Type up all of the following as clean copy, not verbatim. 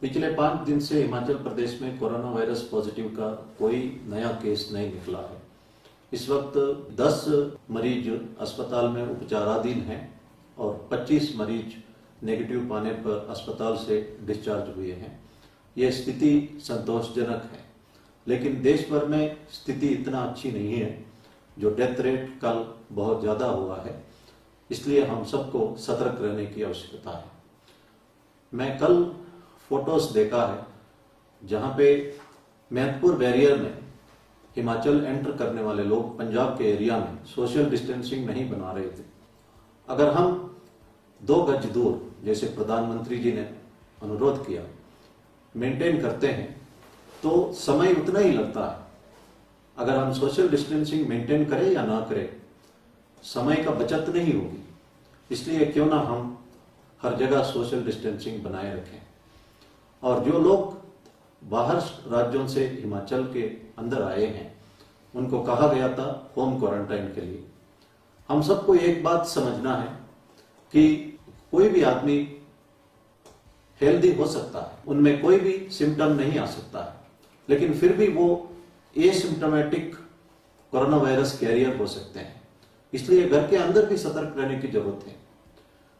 पिछले 5 दिन से हिमाचल प्रदेश में कोरोना वायरस पॉजिटिव का कोई नया केस नहीं निकला है। इस वक्त 10 मरीज अस्पताल में उपचाराधीन हैं और 25 मरीज नेगेटिव पाने पर अस्पताल से डिस्चार्ज हुए हैं। ये स्थिति संतोषजनक है, लेकिन देश भर में स्थिति इतना अच्छी नहीं है। जो डेथ रेट कल बहुत ज़्यादा हुआ है, इसलिए हम सबको सतर्क रहने की आवश्यकता है। मैं कल फोटोज देखा है जहाँ पे मैहतपुर बैरियर में हिमाचल एंटर करने वाले लोग पंजाब के एरिया में सोशल डिस्टेंसिंग नहीं बना रहे थे। अगर हम 2 गज दूर, जैसे प्रधानमंत्री जी ने अनुरोध किया, मेंटेन करते हैं तो समय उतना ही लगता है। अगर हम सोशल डिस्टेंसिंग मेंटेन करें या ना करें, समय का बचत नहीं होगी। इसलिए क्यों ना हम हर जगह सोशल डिस्टेंसिंग बनाए रखें। और जो लोग बाहर राज्यों से हिमाचल के अंदर आए हैं, उनको कहा गया था होम क्वारंटाइन के लिए। हम सबको एक बात समझना है कि कोई भी आदमी हेल्दी हो सकता है, उनमें कोई भी सिम्टम नहीं आ सकता है, लेकिन फिर भी वो एसिम्टोमेटिक कोरोना वायरस कैरियर हो सकते हैं। इसलिए घर के अंदर भी सतर्क रहने की जरूरत है।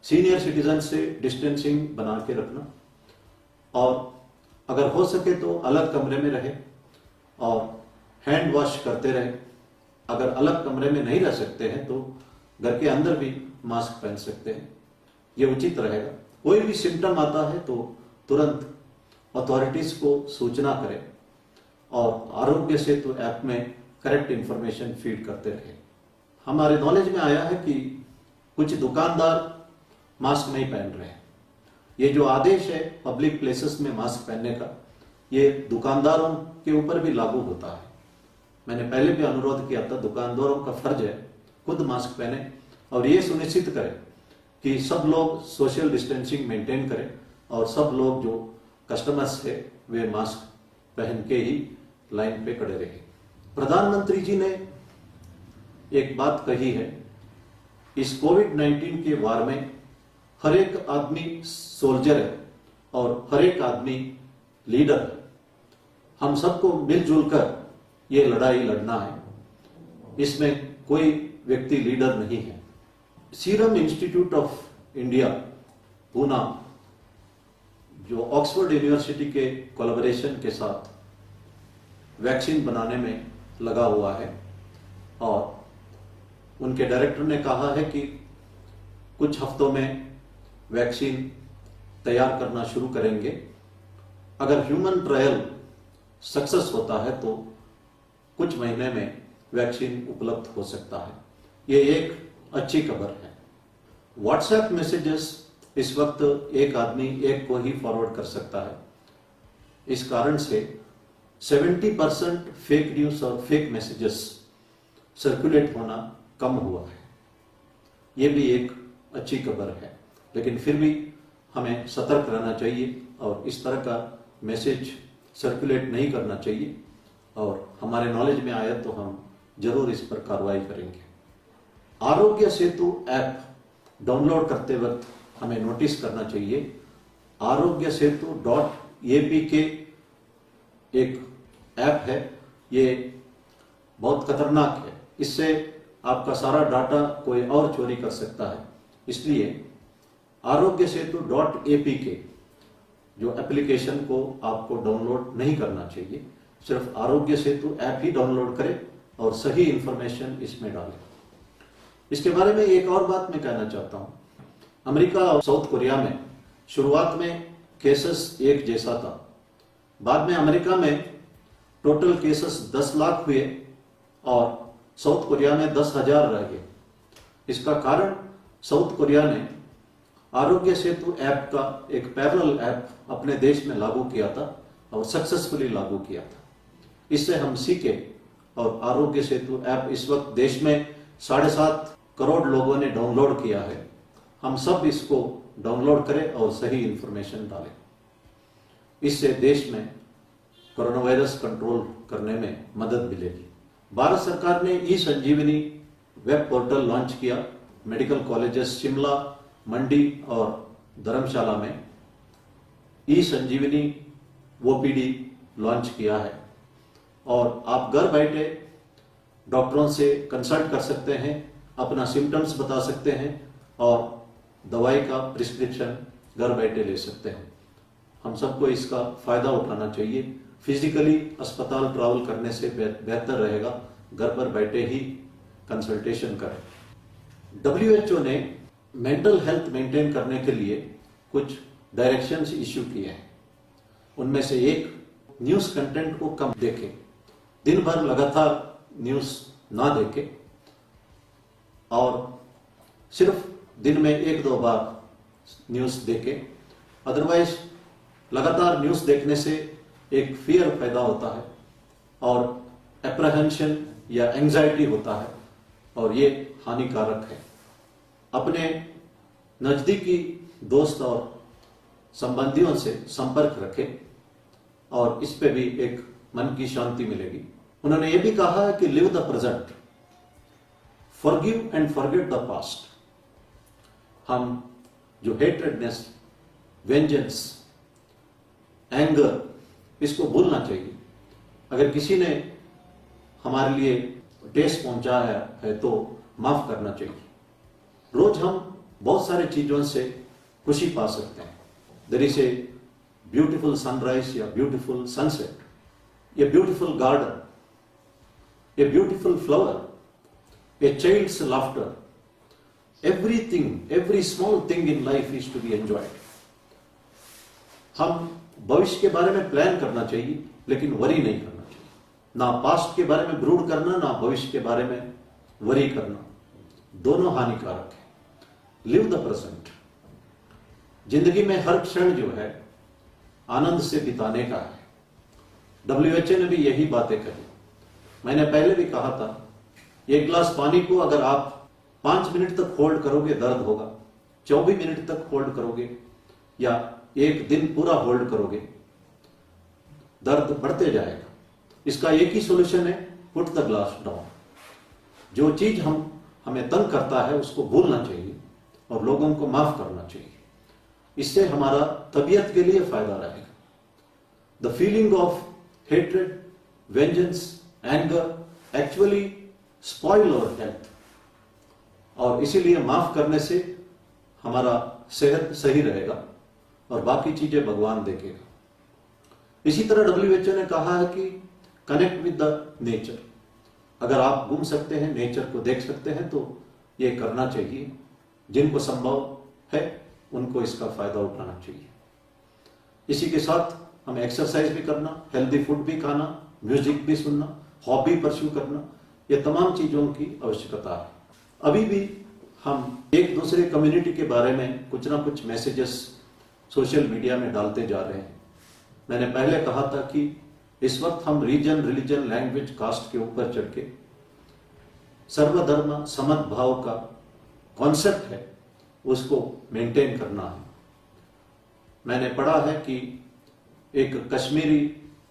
सीनियर सिटीजन से डिस्टेंसिंग बना के रखना, और अगर हो सके तो अलग कमरे में रहे और हैंड वॉश करते रहे। अगर अलग कमरे में नहीं रह सकते हैं तो घर के अंदर भी मास्क पहन सकते हैं, ये उचित रहेगा। कोई भी सिम्टम आता है तो तुरंत अथॉरिटीज को सूचना करें और आरोग्य सेतु ऐप में करेक्ट इंफॉर्मेशन फीड करते रहे। हमारे नॉलेज में आया है कि कुछ दुकानदार मास्क नहीं पहन रहे हैं। ये जो आदेश है पब्लिक प्लेसेस में मास्क पहनने का, ये दुकानदारों के ऊपर भी लागू होता है। मैंने पहले भी अनुरोध किया था, दुकानदारों का फर्ज है खुद मास्क पहने और ये सुनिश्चित करें कि सब लोग सोशल डिस्टेंसिंग मेंटेन करें और सब लोग जो कस्टमर्स है वे मास्क पहन के ही लाइन पे खड़े रहे। प्रधानमंत्री जी ने एक बात कही है, इस कोविड-19 के वार में हर एक आदमी सोल्जर है और हर एक आदमी लीडर है। हम सबको मिलजुल कर ये लड़ाई लड़ना है, इसमें कोई व्यक्ति लीडर नहीं है। Serum institute of India Poona, जो ऑक्सफोर्ड यूनिवर्सिटी के कोलैबोरेशन के साथ वैक्सीन बनाने में लगा हुआ है, और उनके डायरेक्टर ने कहा है कि कुछ हफ्तों में वैक्सीन तैयार करना शुरू करेंगे। अगर ह्यूमन ट्रायल सक्सेस होता है तो कुछ महीने में वैक्सीन उपलब्ध हो सकता है। ये एक अच्छी खबर है। व्हाट्सएप मैसेजेस इस वक्त एक आदमी एक को ही फॉरवर्ड कर सकता है। इस कारण से 70% फेक न्यूज और फेक मैसेजेस सर्कुलेट होना कम हुआ है। ये भी एक अच्छी खबर है, लेकिन फिर भी हमें सतर्क रहना चाहिए और इस तरह का मैसेज सर्कुलेट नहीं करना चाहिए। और हमारे नॉलेज में आया तो हम जरूर इस पर कार्रवाई करेंगे। आरोग्य सेतु ऐप डाउनलोड करते वक्त हमें नोटिस करना चाहिए, आरोग्य सेतु .apk एक ऐप है, ये बहुत खतरनाक है। इससे आपका सारा डाटा कोई और चोरी कर सकता है। इसलिए आरोग्य सेतु .apk जो एप्लीकेशन को आपको डाउनलोड नहीं करना चाहिए। सिर्फ आरोग्य सेतु ऐप ही डाउनलोड करें और सही इंफॉर्मेशन इसमें डालें। इसके बारे में एक और बात मैं कहना चाहता हूं। अमेरिका और साउथ कोरिया में शुरुआत में केसेस एक जैसा था, बाद में अमेरिका में टोटल केसेस 10 लाख हुए और साउथ कोरिया में 10,000 रह गए। इसका कारण साउथ कोरिया ने आरोग्य सेतु ऐप का एक पैरेलल ऐप अपने देश में लागू किया था और सक्सेसफुली लागू किया था। इससे हम सीखे और आरोग्य सेतु ऐप इस वक्त देश में 7.5 करोड़ लोगों ने डाउनलोड किया है। हम सब इसको डाउनलोड करें और सही इंफॉर्मेशन डालें। इससे देश में कोरोना वायरस कंट्रोल करने में मदद मिलेगी। भारत सरकार ने ई संजीवनी वेब पोर्टल लॉन्च किया। मेडिकल कॉलेजेस शिमला, मंडी और धर्मशाला में ई संजीवनी ओपीडी लॉन्च किया है और आप घर बैठे डॉक्टरों से कंसल्ट कर सकते हैं, अपना सिम्टम्स बता सकते हैं और दवाई का प्रिस्क्रिप्शन घर बैठे ले सकते हैं। हम सबको इसका फायदा उठाना चाहिए। फिजिकली अस्पताल ट्रैवल करने से बेहतर रहेगा घर पर बैठे ही कंसल्टेशन करें। WHO ने मेंटल हेल्थ मेंटेन करने के लिए कुछ डायरेक्शंस इश्यू किए हैं। उनमें से एक, न्यूज़ कंटेंट को कम देखें, दिन भर लगातार न्यूज़ ना देखें और सिर्फ दिन में 1-2 बार न्यूज़ देखें। अदरवाइज लगातार न्यूज़ देखने से एक फियर पैदा होता है और एप्रहेंशन या एंजाइटी होता है और ये हानिकारक है। अपने नज़दीकी दोस्त और संबंधियों से संपर्क रखें और इस पे भी एक मन की शांति मिलेगी। उन्होंने ये भी कहा है कि live the present, forgive and forget the past. हम जो हेट्रेडनेस, वेंजेंस, एंगर, इसको भूलना चाहिए। अगर किसी ने हमारे लिए ठेस पहुंचाया है तो माफ करना चाहिए। रोज हम बहुत सारे चीजों से खुशी पा सकते हैं। There is a beautiful sunrise या beautiful sunset, a beautiful garden, a beautiful flower, a child's laughter, everything, every small thing in life is to be enjoyed. हम भविष्य के बारे में प्लान करना चाहिए लेकिन वरी नहीं करना चाहिए। ना पास्ट के बारे में ब्रूड करना, ना भविष्य के बारे में वरी करना, दोनों हानिकारक है। Live the present. जिंदगी में हर क्षण जो है आनंद से बिताने का है। WHO ने भी यही बातें कही। मैंने पहले भी कहा था, एक गिलास पानी को अगर आप 5 मिनट तक होल्ड करोगे दर्द होगा, 24 मिनट तक होल्ड करोगे या एक दिन पूरा होल्ड करोगे दर्द बढ़ते जाएगा। इसका एक ही सॉल्यूशन है, पुट द ग्लास डाउन। जो चीज हमें तंग करता है उसको भूलना चाहिए और लोगों को माफ करना चाहिए। इससे हमारा तबीयत के लिए फायदा रहेगा। The feeling of hatred, vengeance, anger actually spoil our health और इसीलिए माफ करने से हमारा सेहत सही रहेगा और बाकी चीजें भगवान देखेगा। इसी तरह WHO ने कहा है कि कनेक्ट विद द नेचर। अगर आप घूम सकते हैं, नेचर को देख सकते हैं तो ये करना चाहिए। जिनको संभव है उनको इसका फायदा उठाना चाहिए। इसी के साथ हमें एक्सरसाइज भी करना, हेल्दी फूड भी खाना, म्यूजिक भी सुनना, हॉबी परस्यू करना, ये तमाम चीजों की आवश्यकता है। अभी भी हम एक दूसरे कम्युनिटी के बारे में कुछ ना कुछ मैसेजेस सोशल मीडिया में डालते जा रहे हैं। मैंने पहले कहा था कि इस वक्त हम रीजन, रिलीजन, लैंग्वेज, कास्ट के ऊपर चढ़ के सर्वधर्म समभाव का कॉन्सेप्ट है उसको मेंटेन करना है। मैंने पढ़ा है कि एक कश्मीरी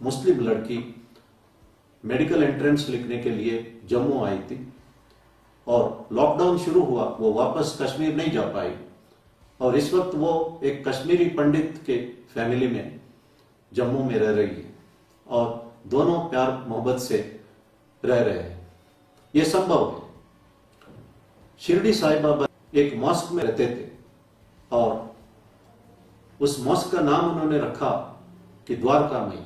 मुस्लिम लड़की मेडिकल एंट्रेंस लिखने के लिए जम्मू आई थी और लॉकडाउन शुरू हुआ, वो वापस कश्मीर नहीं जा पाई और इस वक्त वो एक कश्मीरी पंडित के फैमिली में जम्मू में रह रही है और दोनों प्यार मोहब्बत से रह रहे हैं। ये संभव है। शिरडी साईं बाबा एक मॉस्क में रहते थे और उस मॉस्क का नाम उन्होंने रखा कि द्वारकामयी।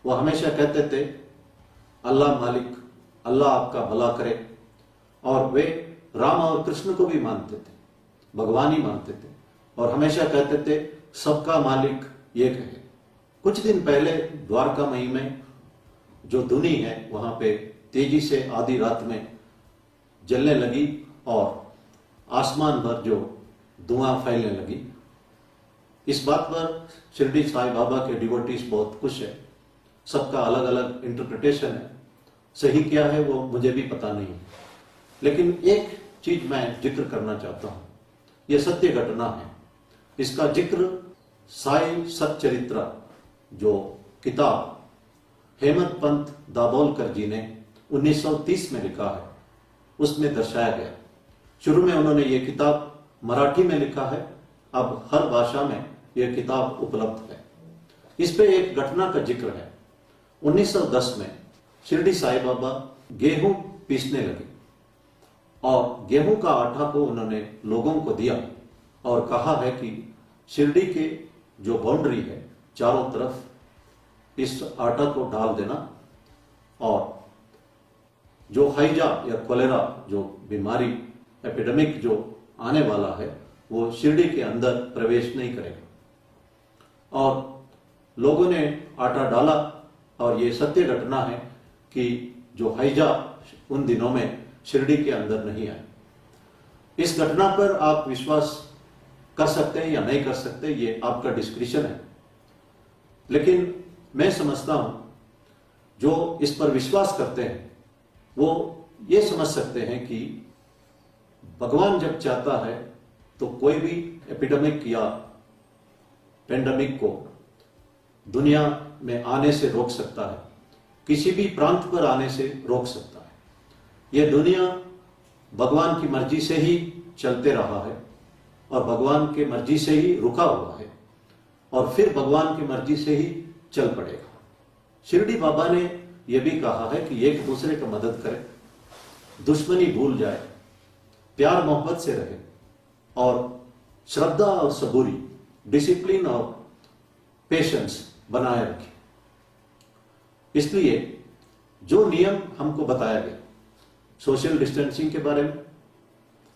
वो हमेशा कहते थे, अल्लाह मालिक, अल्लाह आपका भला करे। और वे राम और कृष्ण को भी मानते थे, भगवान ही मानते थे और हमेशा कहते थे सबका मालिक एक है। कुछ दिन पहले द्वारकामयी में जो धुनी है वहां पे तेजी से आधी रात में जलने लगी और आसमान भर जो धुआं फैलने लगी। इस बात पर शिरडी साईं बाबा के डिवोटीज बहुत खुश है। सबका अलग अलग इंटरप्रिटेशन है, सही क्या है वो मुझे भी पता नहीं, लेकिन एक चीज मैं जिक्र करना चाहता हूं। यह सत्य घटना है। इसका जिक्र साई सच्चरित्रा जो किताब हेमंत पंत दाभोलकर जी ने 1930 में लिखा है उसमें दर्शाया गया। शुरू में उन्होंने ये किताब मराठी में लिखा है, अब हर भाषा में यह किताब उपलब्ध है। इस पे एक घटना का जिक्र है। 1910 में शिरडी साईं बाबा गेहूं पीसने लगे और गेहूं का आटा को उन्होंने लोगों को दिया और कहा है कि शिरडी के जो बाउंड्री है चारों तरफ इस आटा को डाल देना और जो हैजा या कोलेरा जो बीमारी एपिडेमिक जो आने वाला है वो शिरडी के अंदर प्रवेश नहीं करेगा। और लोगों ने आटा डाला और ये सत्य घटना है कि जो हैजा उन दिनों में शिरडी के अंदर नहीं आया। इस घटना पर आप विश्वास कर सकते हैं या नहीं कर सकते, ये आपका डिस्क्रिप्शन है, लेकिन मैं समझता हूं जो इस पर विश्वास करते हैं वो ये समझ सकते हैं कि भगवान जब चाहता है तो कोई भी एपिडेमिक या पेंडेमिक को दुनिया में आने से रोक सकता है, किसी भी प्रांत पर आने से रोक सकता है। यह दुनिया भगवान की मर्जी से ही चलते रहा है और भगवान की मर्जी से ही रुका हुआ है और फिर भगवान की मर्जी से ही चल पड़ेगा। शिरडी बाबा ने यह भी कहा है कि एक दूसरे का मदद करें, दुश्मनी भूल जाए, प्यार मोहब्बत से रहे और श्रद्धा और सबूरी, डिसिप्लिन और पेशेंस बनाए रखें। इसलिए जो नियम हमको बताया गया, सोशल डिस्टेंसिंग के बारे में,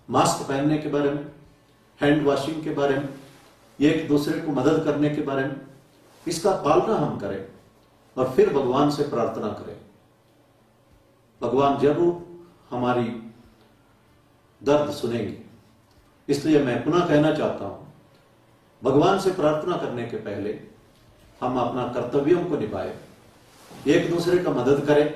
मास्क पहनने के बारे में, हैंड वॉशिंग के बारे में, एक दूसरे को मदद करने के बारे में, इसका पालना हम करें और फिर भगवान से प्रार्थना करें। भगवान जरूर हमारी दर्द सुनेंगे। इसलिए मैं पुनः कहना चाहता हूं, भगवान से प्रार्थना करने के पहले हम अपना कर्तव्यों को निभाएं, एक दूसरे का मदद करें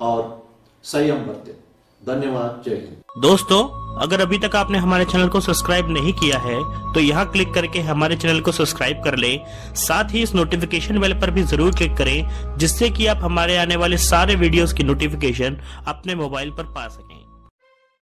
और संयम बरतें। धन्यवाद। जय हिंद। दोस्तों, अगर अभी तक आपने हमारे चैनल को सब्सक्राइब नहीं किया है तो यहाँ क्लिक करके हमारे चैनल को सब्सक्राइब कर लें। साथ ही इस नोटिफिकेशन बेल पर भी जरूर क्लिक करें जिससे कि आप हमारे आने वाले सारे वीडियोस की नोटिफिकेशन अपने मोबाइल पर पा सकें।